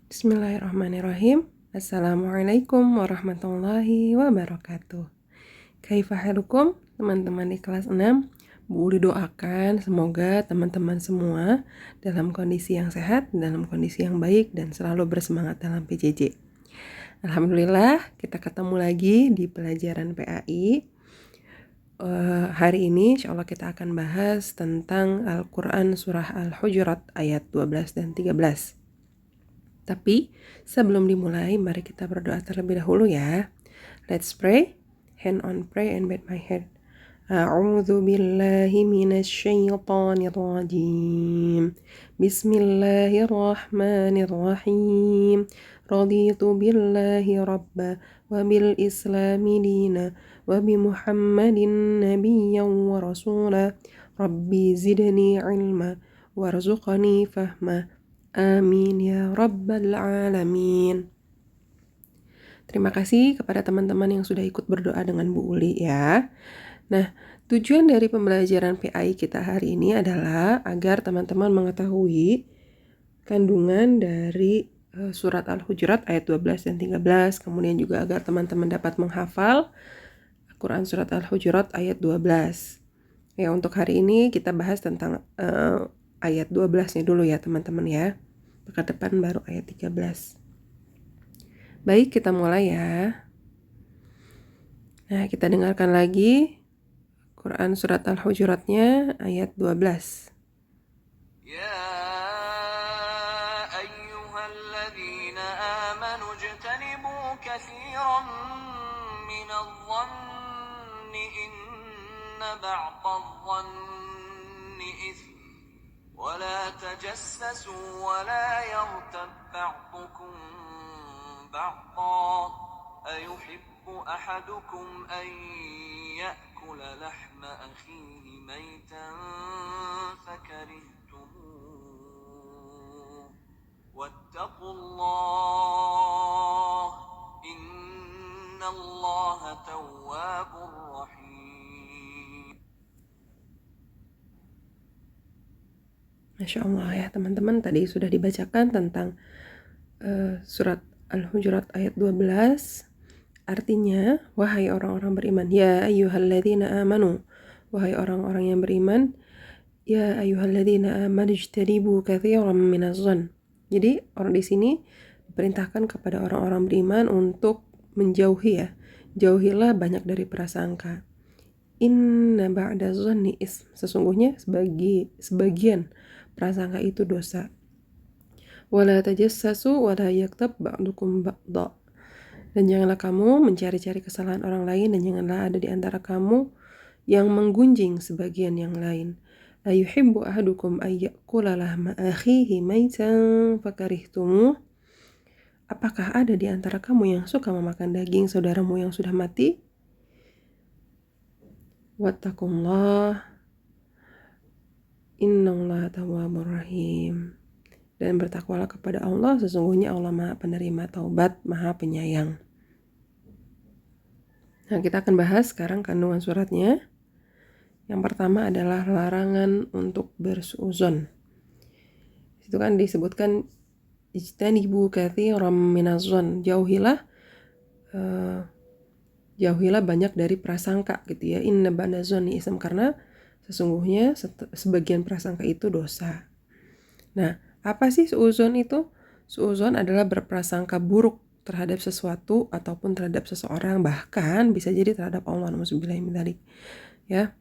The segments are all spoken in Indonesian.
Bismillahirrahmanirrahim. Assalamualaikum warahmatullahi wabarakatuh. Kaifa halukum teman-teman di kelas 6? Bu Uli doakan semoga teman-teman semua dalam kondisi yang sehat, dalam kondisi yang baik, dan selalu bersemangat dalam PJJ. Alhamdulillah kita ketemu lagi di pelajaran PAI. Hari ini insya Allah kita akan bahas tentang Al-Quran Surah Al-Hujurat ayat 12 dan 13. Tapi sebelum dimulai, mari kita berdoa terlebih dahulu ya. Let's pray. Hand on pray and bow my head. A'udzu billahi minasy syaithanir rajim. Bismillahirrahmanirrahim. Raditu billahi rabba wa bil islami dina wa bi Muhammadin nabiyyan wa rasula. Rabbi zidni ilma warzuqni fahma. Amin ya rabbal alamin. Terima kasih kepada teman-teman yang sudah ikut berdoa dengan Bu Uli ya. Nah, tujuan dari pembelajaran PAI kita hari ini adalah agar teman-teman mengetahui kandungan dari surat Al-Hujurat ayat 12 dan 13. Kemudian juga agar teman-teman dapat menghafal Al-Quran surat Al-Hujurat ayat 12. Ya, untuk hari ini kita bahas tentang ayat 12-nya dulu ya teman-teman ya. Pekan depan baru ayat 13. Baik, kita mulai ya. Nah, kita dengarkan lagi Quran surat Al-Hujuratnya ayat 12. Ya ayyuhalladzina amanu ijtanibu katsiran minadh-dhanni inna ba'dadh-dhanni itsm ولا تجسسوا ولا يغتب بعضكم بعضا أيحب أحدكم أن يأكل لحم أخيه ميتا فكرهتموه واتقوا الله إن الله تواب رحيم. Masya Allah ya teman-teman, tadi sudah dibacakan tentang surat Al-Hujurat ayat 12. Artinya, wahai orang-orang beriman, ya ayyuhalladzina amanu, wahai orang-orang yang beriman, ya ayyuhalladzina amanu ijtanibu katsiran minadh-dhann. Jadi orang di sini diperintahkan kepada orang-orang beriman untuk menjauhi ya, jauhilah banyak dari prasangka. Inna ba'da dhanni ism, sesungguhnya sebagian prasangka itu dosa. Wala tajassasu wala yaktab ba'dukum ba'da. Dan janganlah kamu mencari-cari kesalahan orang lain, dan janganlah ada di antara kamu yang menggunjing sebagian yang lain. Ayuhibbu ahadukum ayyakula lahma akhihi maitan fakarihtumuh. Apakah ada di antara kamu yang suka memakan daging saudaramu yang sudah mati? Wattaqullah innallaha tawwabur rahim. Dan bertakwalah kepada Allah, sesungguhnya Allah Maha Penerima Taubat, Maha Penyayang. Nah, kita akan bahas sekarang kandungan suratnya. Yang pertama adalah larangan untuk bersuuzon. Itu kan disebutkan ijtanibu katsiran minadh-dhann, jauhilah banyak dari prasangka gitu ya. Inna ba'da dhanni ism, karena sesungguhnya sebagian prasangka itu dosa. Nah, apa sih suuzon itu? Suuzon adalah berprasangka buruk terhadap sesuatu ataupun terhadap seseorang, bahkan bisa jadi terhadap Allah, na'udzubillahi min dzalik. Ya.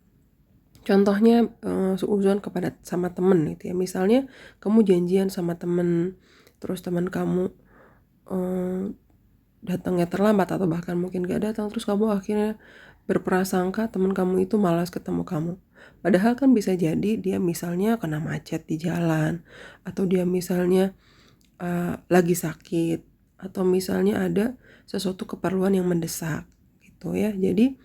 Contohnya suuzon sama teman gitu ya. Misalnya kamu janjian sama teman, terus teman kamu datangnya terlambat atau bahkan mungkin gak datang, terus kamu akhirnya berprasangka teman kamu itu malas ketemu kamu. Padahal kan bisa jadi dia misalnya kena macet di jalan, atau dia misalnya lagi sakit, atau misalnya ada sesuatu keperluan yang mendesak gitu ya. Jadi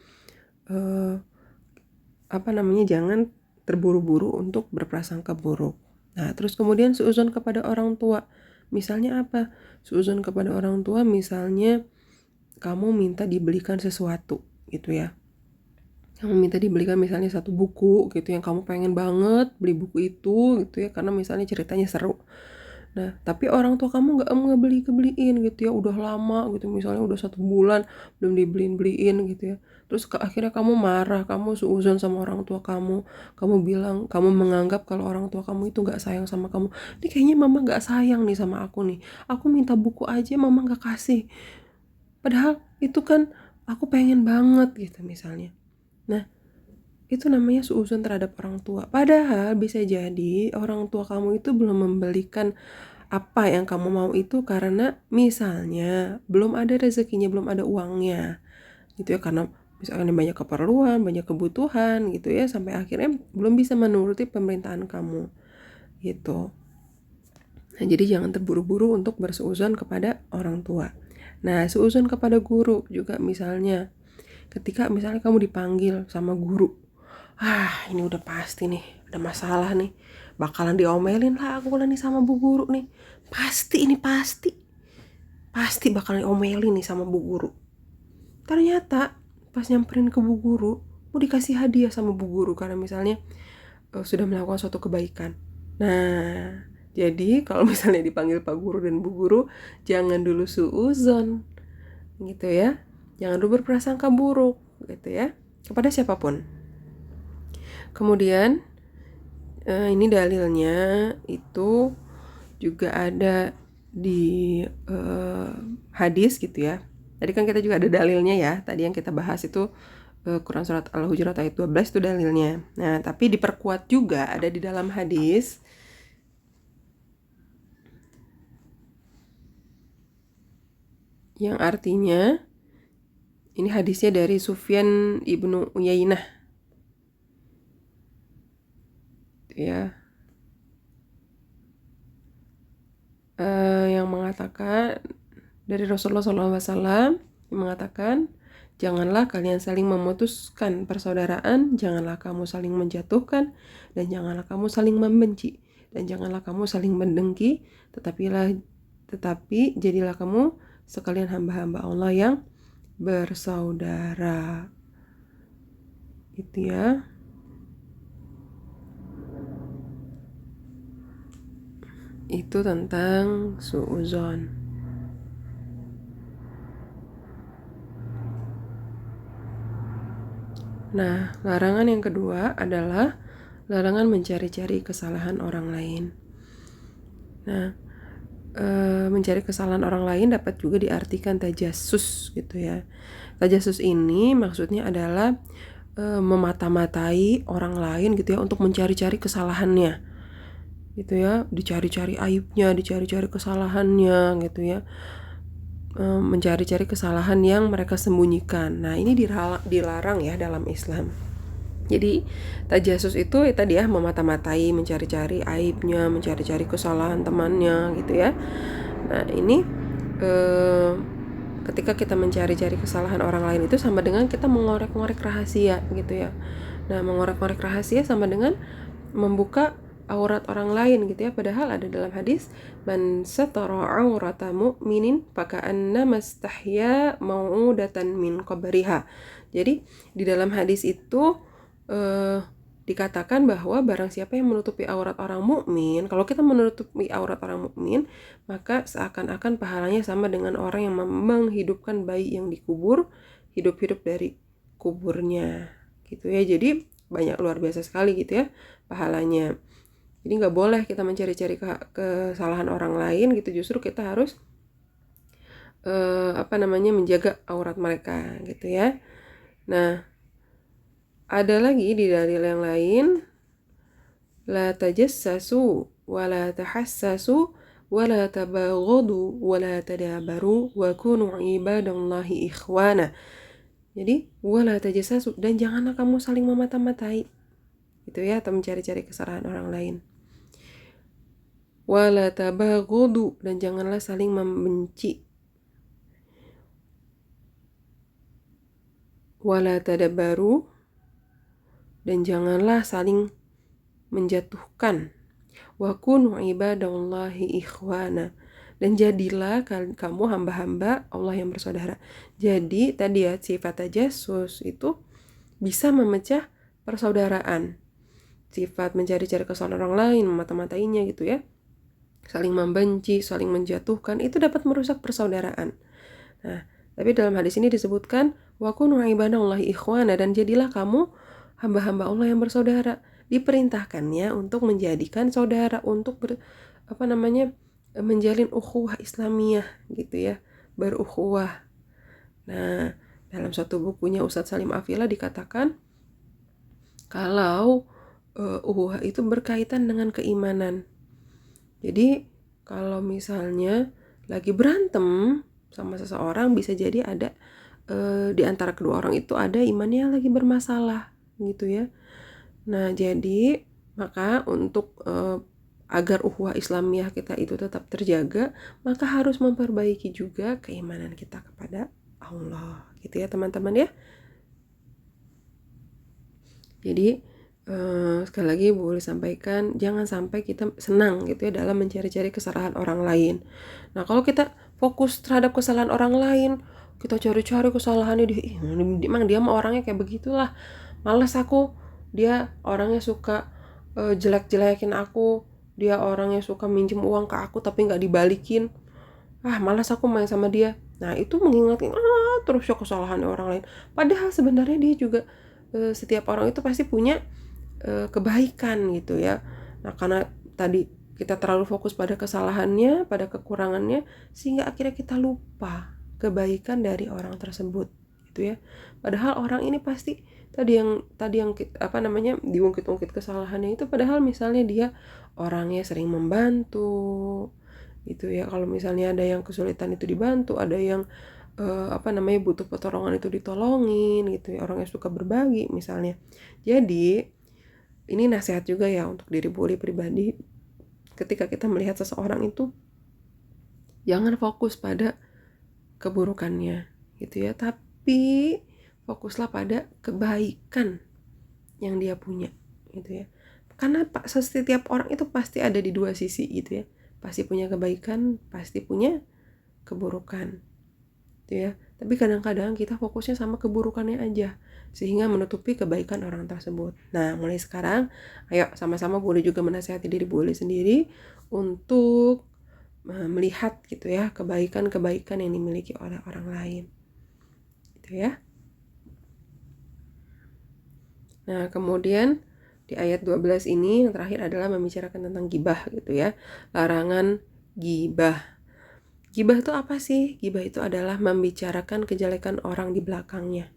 jangan terburu-buru untuk berprasangka buruk. Nah, terus kemudian suuzon kepada orang tua. Misalnya apa? Suuzon kepada orang tua misalnya kamu minta dibelikan sesuatu gitu ya. Kamu minta dibelikan misalnya satu buku gitu yang kamu pengen banget beli buku itu gitu ya, karena misalnya ceritanya seru. Nah, tapi orang tua kamu nggak ngebeliin gitu ya, udah lama gitu, misalnya udah 1 bulan belum dibeliin gitu ya. Terus akhirnya kamu marah, kamu suuzon sama orang tua kamu bilang, kamu menganggap kalau orang tua kamu itu nggak sayang sama kamu. Ini kayaknya mama nggak sayang nih sama aku nih. Aku minta buku aja mama nggak kasih. Padahal itu kan aku pengen banget gitu misalnya. Nah, itu namanya suuzon terhadap orang tua. Padahal bisa jadi orang tua kamu itu belum membelikan apa yang kamu mau itu karena misalnya belum ada rezekinya, belum ada uangnya gitu ya, karena misalnya banyak keperluan, banyak kebutuhan gitu ya, sampai akhirnya belum bisa menuruti permintaan kamu gitu. Nah, jadi jangan terburu-buru untuk bersuuzon kepada orang tua. Nah, suuzon kepada guru juga misalnya. Ketika misalnya kamu dipanggil sama guru, ini udah pasti nih, ada masalah nih. Bakalan diomelin lah aku nih sama bu guru nih. Pasti ini pasti. Pasti bakalan diomelin nih sama bu guru. Ternyata pas nyamperin ke bu guru, mau dikasih hadiah sama bu guru karena misalnya sudah melakukan suatu kebaikan. Nah, jadi kalau misalnya dipanggil pak guru dan bu guru, jangan dulu suuzon gitu ya. Jangan dulu berprasangka buruk gitu ya kepada siapapun. Kemudian ini dalilnya itu juga ada di hadis gitu ya. Tadi kan kita juga ada dalilnya ya. Tadi yang kita bahas itu Quran surat Al-Hujurat ayat 12 itu dalilnya. Nah, tapi diperkuat juga ada di dalam hadis yang artinya ini hadisnya dari Sufyan ibnu Uyainah ya, yang mengatakan dari Rasulullah SAW yang mengatakan, janganlah kalian saling memutuskan persaudaraan, janganlah kamu saling menjatuhkan, dan janganlah kamu saling membenci, dan janganlah kamu saling mendengki, tetapi jadilah kamu sekalian hamba-hamba Allah yang bersaudara. Itu ya. Itu tentang suuzon. Nah, larangan yang kedua adalah larangan mencari-cari kesalahan orang lain. Nah, mencari kesalahan orang lain dapat juga diartikan tajassus gitu ya. Tajassus ini maksudnya adalah memata-matai orang lain gitu ya untuk mencari-cari kesalahannya gitu ya, dicari-cari aibnya, dicari-cari kesalahannya gitu ya, mencari-cari kesalahan yang mereka sembunyikan. Nah, ini dilarang ya dalam Islam. Jadi tajasus itu tadi ya, memata-matai, mencari-cari aibnya, mencari-cari kesalahan temannya gitu ya. Nah, ini ketika kita mencari-cari kesalahan orang lain itu sama dengan kita mengorek-ngorek rahasia gitu ya. Nah, mengorek-ngorek rahasia sama dengan membuka aurat orang lain gitu ya. Padahal ada dalam hadis, man satara aurata mu'minin faka'anna mastahya mau'udatan min qabriha. Jadi di dalam hadis itu dikatakan bahwa barang siapa yang menutupi aurat orang mukmin, kalau kita menutupi aurat orang mukmin, maka seakan-akan pahalanya sama dengan orang yang menghidupkan bayi yang dikubur, hidup-hidup dari kuburnya gitu ya. Jadi banyak, luar biasa sekali gitu ya pahalanya. Jadi nggak boleh kita mencari-cari kesalahan orang lain gitu, justru kita harus menjaga aurat mereka gitu ya. Nah, ada lagi di dalil yang lain, la tajassasu wa la tahassasu wa la tabaghadu wa la tadabaru wa kunu ibadallahi ikhwana. Jadi wala tajassasu, dan janganlah kamu saling memata-matai gitu ya, atau mencari-cari kesalahan orang lain. Wala tabaghadu, dan janganlah saling membenci. Wala tadabaru, dan janganlah saling menjatuhkan. Wa kunu ibadallahi ikhwana, dan jadilah kamu hamba-hamba Allah yang bersaudara. Jadi tadi ya, sifat tajassus itu bisa memecah persaudaraan. Sifat mencari-cari kesalahan orang lain, memata-matainya gitu ya, saling membenci, saling menjatuhkan, itu dapat merusak persaudaraan. Nah, tapi dalam hadis ini disebutkan wa kunu ibadallahi ikhwana, dan jadilah kamu hamba-hamba Allah yang bersaudara. Diperintahkannya untuk menjadikan saudara, untuk menjalin ukhuwah Islamiyah gitu ya, berukhuwah. Nah, dalam satu bukunya Ustadz Salim Afila dikatakan kalau ukhuwah itu berkaitan dengan keimanan. Jadi kalau misalnya lagi berantem sama seseorang, bisa jadi ada di antara kedua orang itu ada imannya yang lagi bermasalah gitu ya. Nah, jadi maka untuk agar ukhuwah Islamiyah kita itu tetap terjaga, maka harus memperbaiki juga keimanan kita kepada Allah gitu ya teman-teman ya. Jadi sekali lagi boleh sampaikan, jangan sampai kita senang gitu ya dalam mencari-cari kesalahan orang lain. Nah, kalau kita fokus terhadap kesalahan orang lain, kita cari-cari kesalahannya dia, emang dia mah orangnya kayak begitulah, males aku, dia orangnya suka jelek-jelekin aku, dia orangnya suka minjem uang ke aku tapi nggak dibalikin, malas aku main sama dia. Nah, itu mengingatkan terus ya kesalahan orang lain, padahal sebenarnya dia juga setiap orang itu pasti punya kebaikan gitu ya. Nah, karena tadi kita terlalu fokus pada kesalahannya, pada kekurangannya, sehingga akhirnya kita lupa kebaikan dari orang tersebut gitu ya. Padahal orang ini pasti tadi yang diungkit-ungkit kesalahannya itu, padahal misalnya dia orangnya sering membantu gitu ya. Kalau misalnya ada yang kesulitan itu dibantu, ada yang butuh pertolongan itu ditolongin gitu ya, orang yang suka berbagi misalnya. Jadi ini nasihat juga ya untuk diri Buli pribadi, ketika kita melihat seseorang itu jangan fokus pada keburukannya gitu ya, tapi fokuslah pada kebaikan yang dia punya gitu ya. Karena setiap orang itu pasti ada di dua sisi gitu ya, pasti punya kebaikan, pasti punya keburukan gitu ya. Tapi kadang-kadang kita fokusnya sama keburukannya aja, sehingga menutupi kebaikan orang tersebut. Nah, mulai sekarang ayo sama-sama boleh juga menasihati diri boleh sendiri untuk melihat gitu ya kebaikan-kebaikan yang dimiliki oleh orang lain gitu ya. Nah, kemudian di ayat 12 ini yang terakhir adalah membicarakan tentang gibah gitu ya, larangan gibah. Gibah itu apa sih? Gibah itu adalah membicarakan kejelekan orang di belakangnya.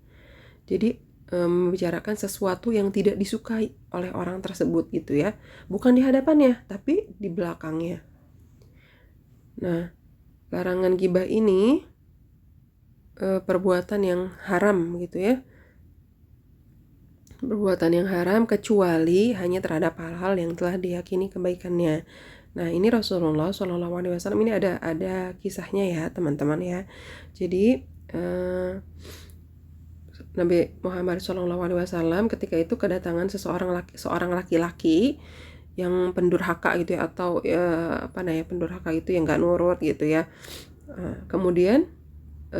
Jadi membicarakan sesuatu yang tidak disukai oleh orang tersebut gitu ya. Bukan di hadapannya, tapi di belakangnya. Nah, larangan gibah ini perbuatan yang haram gitu ya. Perbuatan yang haram kecuali hanya terhadap hal-hal yang telah diyakini kebaikannya. Nah, ini Rasulullah SAW ini ada kisahnya ya teman-teman ya. Jadi Nabi Muhammad SAW ketika itu kedatangan seorang laki-laki yang pendurhaka gitu ya, atau pendurhaka itu yang nggak nurut gitu ya. Kemudian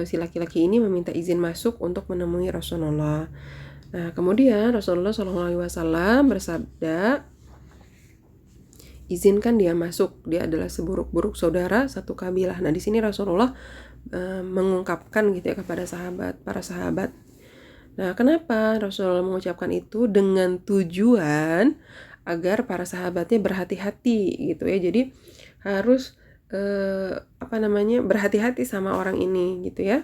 si laki-laki ini meminta izin masuk untuk menemui Rasulullah. Nah, kemudian Rasulullah SAW bersabda, izinkan dia masuk, dia adalah seburuk-buruk saudara satu kabilah. Nah, di sini Rasulullah mengungkapkan gitu ya kepada para sahabat. Nah, kenapa Rasulullah mengucapkan itu? Dengan tujuan agar para sahabatnya berhati-hati gitu ya. Jadi harus berhati-hati sama orang ini gitu ya.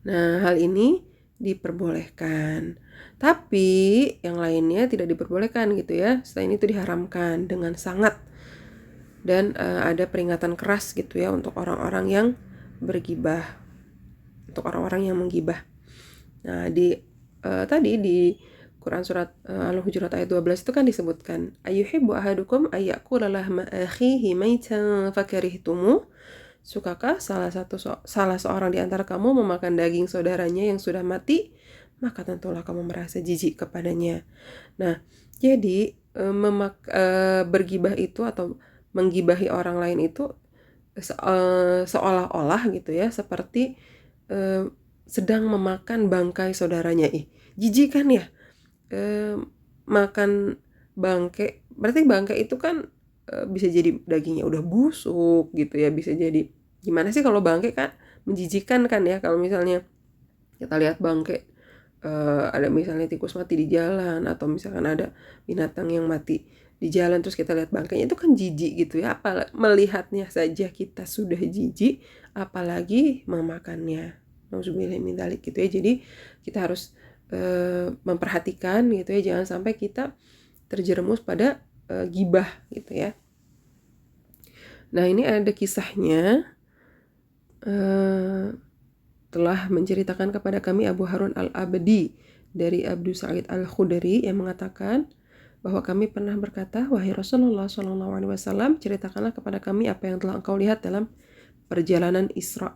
Nah, hal ini diperbolehkan. Tapi yang lainnya tidak diperbolehkan gitu ya. Selain itu diharamkan dengan sangat. Dan ada peringatan keras gitu ya untuk orang-orang yang bergibah, untuk orang-orang yang menggibah. Nah, tadi di Quran surat Al-Hujurat ayat 12 itu kan disebutkan, ayyuhibbu ahadukum ayyakula lahma akhihi maitan fakarihtumu. Sukakah salah seorang di antara kamu memakan daging saudaranya yang sudah mati? Maka tentulah kamu merasa jijik kepadanya. Nah, jadi bergibah itu atau menggibahi orang lain itu seolah-olah gitu ya, seperti sedang memakan bangkai saudaranya. Jijik kan ya, makan bangkai, berarti bangkai itu kan bisa jadi dagingnya udah busuk gitu ya, bisa jadi gimana sih kalau bangke kan menjijikan kan ya, kalau misalnya kita lihat bangke ada misalnya tikus mati di jalan, atau misalkan ada binatang yang mati di jalan terus kita lihat bangkainya, itu kan jijik gitu ya, melihatnya saja kita sudah jijik, apalagi memakannya. Nauzubillah min dzalik gitu ya. Jadi kita harus memperhatikan gitu ya, jangan sampai kita terjerumus pada gibah gitu ya. Nah, ini ada kisahnya. Telah menceritakan kepada kami Abu Harun Al-Abdi dari Abu Sa'id Al-Khudri yang mengatakan bahwa kami pernah berkata, wahai Rasulullah SAW, ceritakanlah kepada kami apa yang telah engkau lihat dalam perjalanan Isra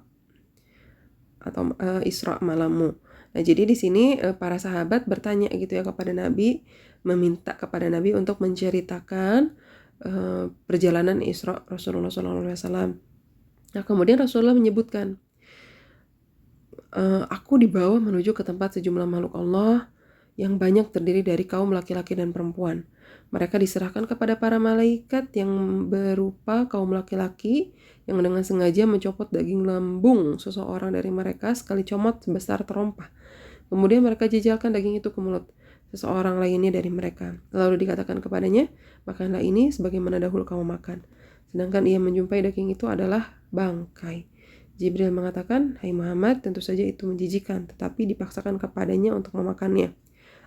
atau Isra malammu. Nah, jadi di sini para sahabat bertanya gitu ya kepada Nabi, meminta kepada Nabi untuk menceritakan perjalanan Isra Rasulullah SAW. Nah, kemudian Rasulullah menyebutkan, aku dibawa menuju ke tempat sejumlah makhluk Allah yang banyak terdiri dari kaum laki-laki dan perempuan. Mereka diserahkan kepada para malaikat yang berupa kaum laki-laki yang dengan sengaja mencopot daging lambung seseorang dari mereka sekali comot sebesar terompah. Kemudian mereka jejalkan daging itu ke mulut seseorang lainnya dari mereka. Lalu dikatakan kepadanya, makanlah ini sebagaimana dahulu kamu makan. Sedangkan ia menjumpai daging itu adalah bangkai. Jibril mengatakan, hai Muhammad, tentu saja itu menjijikan, tetapi dipaksakan kepadanya untuk memakannya.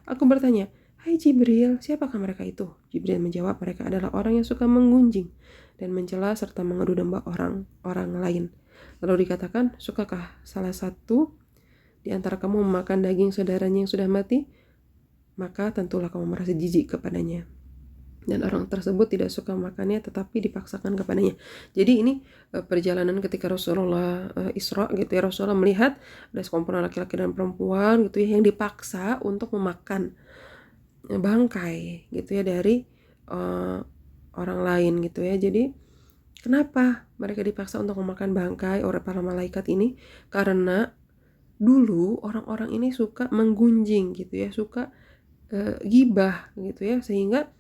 Aku bertanya, hai Jibril, siapakah mereka itu? Jibril menjawab, mereka adalah orang yang suka menggunjing dan mencela serta mengadu domba orang lain. Lalu dikatakan, sukakah salah satu di antara kamu memakan daging saudaranya yang sudah mati? Maka tentulah kamu merasa jijik kepadanya. Dan orang tersebut tidak suka makannya tetapi dipaksakan kepadanya. Jadi ini perjalanan ketika Rasulullah Isra gitu ya, Rasulullah melihat ada sekumpulan laki-laki dan perempuan gitu ya yang dipaksa untuk memakan bangkai gitu ya dari orang lain gitu ya. Jadi kenapa mereka dipaksa untuk memakan bangkai oleh para malaikat ini? Karena dulu orang-orang ini suka menggunjing gitu ya, suka gibah gitu ya, sehingga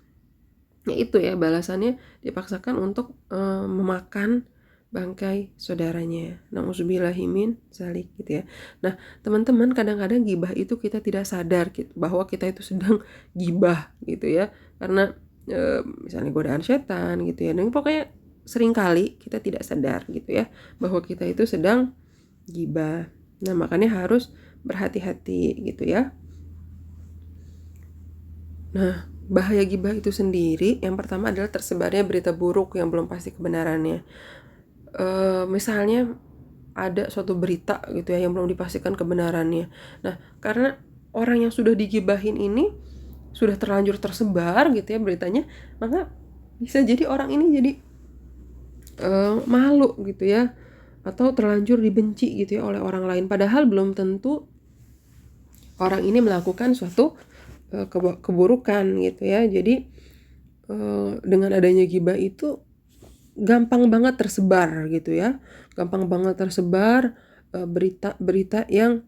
ya itu ya balasannya dipaksakan untuk memakan bangkai saudaranya. Nauzubillahi min dzalik gitu ya. Nah, teman-teman, kadang-kadang gibah itu kita tidak sadar gitu, bahwa kita itu sedang gibah gitu ya. Karena misalnya godaan setan gitu ya. Dan pokoknya seringkali kita tidak sadar gitu ya bahwa kita itu sedang gibah. Nah, makanya harus berhati-hati gitu ya. Nah, bahaya gibah itu sendiri, yang pertama adalah tersebarnya berita buruk yang belum pasti kebenarannya. Misalnya ada suatu berita gitu ya yang belum dipastikan kebenarannya. Nah, karena orang yang sudah digibahin ini sudah terlanjur tersebar gitu ya beritanya, maka bisa jadi orang ini jadi malu gitu ya, atau terlanjur dibenci gitu ya oleh orang lain. Padahal belum tentu orang ini melakukan suatu keburukan gitu ya. Jadi dengan adanya gibah itu gampang banget tersebar gitu ya, gampang banget tersebar berita-berita yang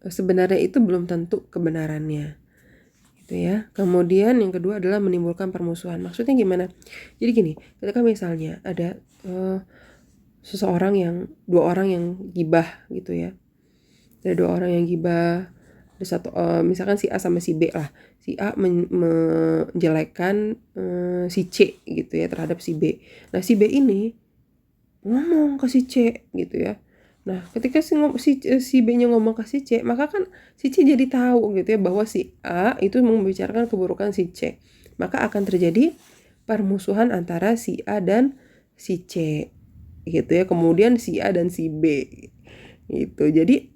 sebenarnya itu belum tentu kebenarannya gitu ya. Kemudian yang kedua adalah menimbulkan permusuhan. Maksudnya gimana? Jadi gini, ketika misalnya ada dua orang yang gibah gitu ya, ada dua orang yang gibah, ada satu misalkan si A sama si B lah. Si A menjelekkan si C gitu ya terhadap si B. Nah, si B ini ngomong ke si C gitu ya. Nah, ketika si B-nya ngomong ke si C, maka kan si C jadi tahu gitu ya bahwa si A itu membicarakan keburukan si C. Maka akan terjadi permusuhan antara si A dan si C gitu ya. Kemudian si A dan si B gitu. Jadi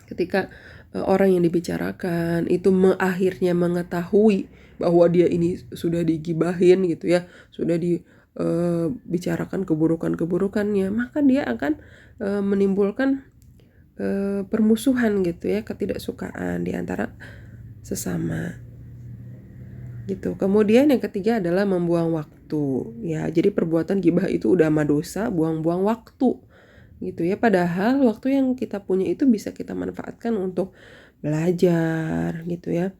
ketika orang yang dibicarakan itu akhirnya mengetahui bahwa dia ini sudah digibahin gitu ya, sudah dibicarakan keburukan-keburukannya, maka dia akan menimbulkan permusuhan gitu ya, ketidaksukaan di antara sesama gitu. Kemudian yang ketiga adalah membuang waktu ya. Jadi perbuatan gibah itu udah dosa, buang-buang waktu gitu ya. Padahal waktu yang kita punya itu bisa kita manfaatkan untuk belajar gitu ya,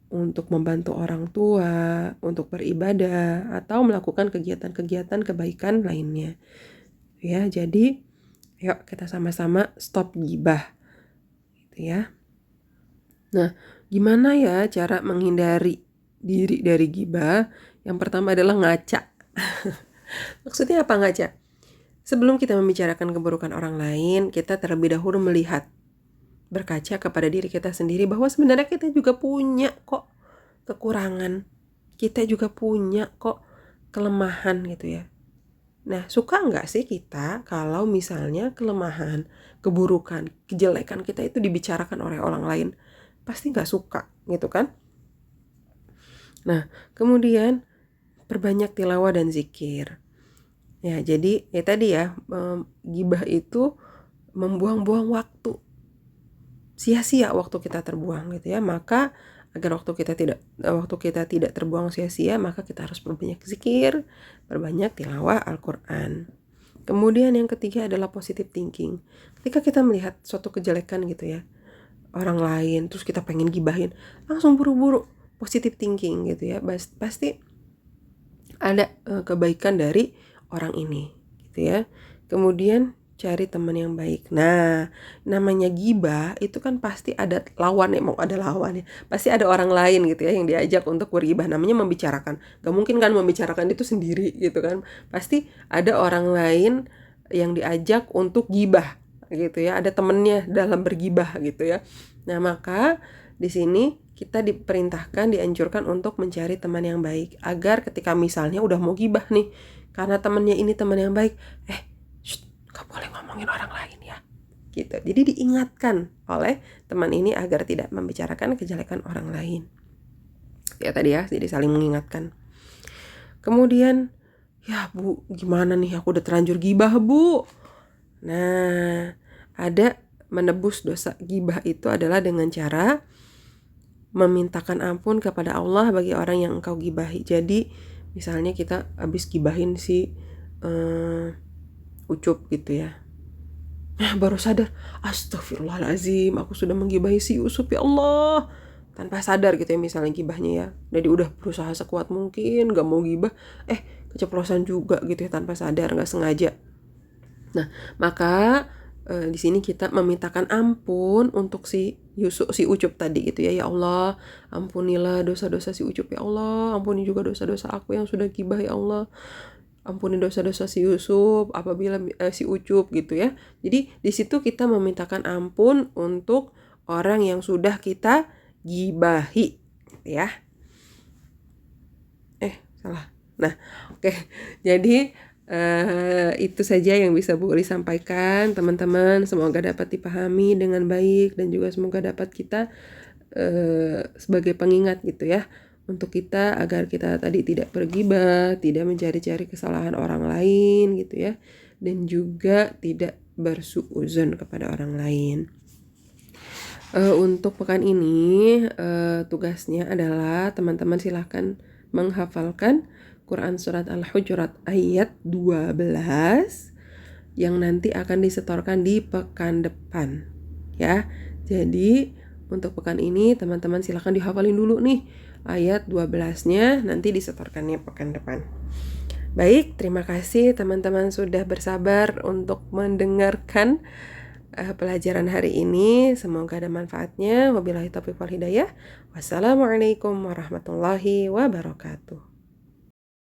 untuk membantu orang tua, untuk beribadah, atau melakukan kegiatan-kegiatan kebaikan lainnya. Ya, jadi yuk kita sama-sama stop gibah. Gitu ya. Nah, gimana ya cara menghindari diri dari gibah? Yang pertama adalah ngaca. Maksudnya apa ngaca? Sebelum kita membicarakan keburukan orang lain, kita terlebih dahulu melihat, berkaca kepada diri kita sendiri bahwa sebenarnya kita juga punya kok kekurangan. Kita juga punya kok kelemahan gitu ya. Nah, suka nggak sih kita kalau misalnya kelemahan, keburukan, kejelekan kita itu dibicarakan oleh orang lain? Pasti nggak suka gitu kan? Nah, kemudian perbanyak tilawah dan zikir. Ya, jadi tadi ya, gibah itu membuang-buang waktu. Sia-sia waktu kita terbuang gitu ya. Maka agar waktu kita tidak terbuang sia-sia, maka kita harus perbanyak zikir, perbanyak tilawah Al-Qur'an. Kemudian yang ketiga adalah positive thinking. Ketika kita melihat suatu kejelekan gitu ya, orang lain, terus kita pengen gibahin, langsung buru-buru positive thinking gitu ya. Pasti ada kebaikan dari orang ini gitu ya. Kemudian cari teman yang baik. Nah, namanya gibah itu kan pasti ada lawan ya, mau ada lawan ya. Pasti ada orang lain gitu ya yang diajak untuk bergibah, namanya membicarakan. Gak mungkin kan membicarakan itu sendiri gitu kan. Pasti ada orang lain yang diajak untuk gibah gitu ya. Ada temennya dalam bergibah gitu ya. Nah, maka di sini kita diperintahkan, dianjurkan untuk mencari teman yang baik agar ketika misalnya udah mau gibah nih, karena temannya ini teman yang baik, gak boleh ngomongin orang lain ya gitu. Jadi diingatkan oleh teman ini agar tidak membicarakan kejelekan orang lain ya tadi ya. Jadi saling mengingatkan. Kemudian ya Bu, gimana nih, aku udah terlanjur gibah Bu. Nah, ada menebus dosa gibah itu adalah dengan cara memintakan ampun kepada Allah bagi orang yang engkau gibahi. Jadi misalnya kita habis gibahin si Ucup gitu ya, baru sadar, astagfirullahaladzim, aku sudah menggibahi si Yusuf ya Allah, tanpa sadar gitu ya misalnya gibahnya ya. Jadi udah berusaha sekuat mungkin gak mau gibah, keceplosan juga gitu ya, tanpa sadar, gak sengaja. Nah, maka di sini kita memintakan ampun untuk si Ucup tadi gitu ya. Ya Allah, ampunilah dosa-dosa si Ucup ya Allah, ampuni juga dosa-dosa aku yang sudah gibah ya Allah, ampuni dosa-dosa si Yusuf apabila si Ucup gitu ya. Jadi di situ kita memintakan ampun untuk orang yang sudah kita gibahi ya. Salah. Nah, oke. Jadi itu saja yang bisa Bu Uli sampaikan, teman-teman. Semoga dapat dipahami dengan baik dan juga semoga dapat kita sebagai pengingat gitu ya, untuk kita agar kita tadi tidak bergibah, tidak mencari-cari kesalahan orang lain gitu ya, dan juga tidak bersuuzon kepada orang lain. Untuk pekan ini tugasnya adalah teman-teman silahkan menghafalkan Quran Surat Al-Hujurat ayat 12 yang nanti akan disetorkan di pekan depan ya. Jadi untuk pekan ini teman-teman silahkan dihafalin dulu nih ayat 12-nya, nanti disetorkannya pekan depan. Baik, terima kasih teman-teman sudah bersabar untuk mendengarkan pelajaran hari ini. Semoga ada manfaatnya. Wabillahi taufiq wal hidayah. Wassalamualaikum warahmatullahi wabarakatuh.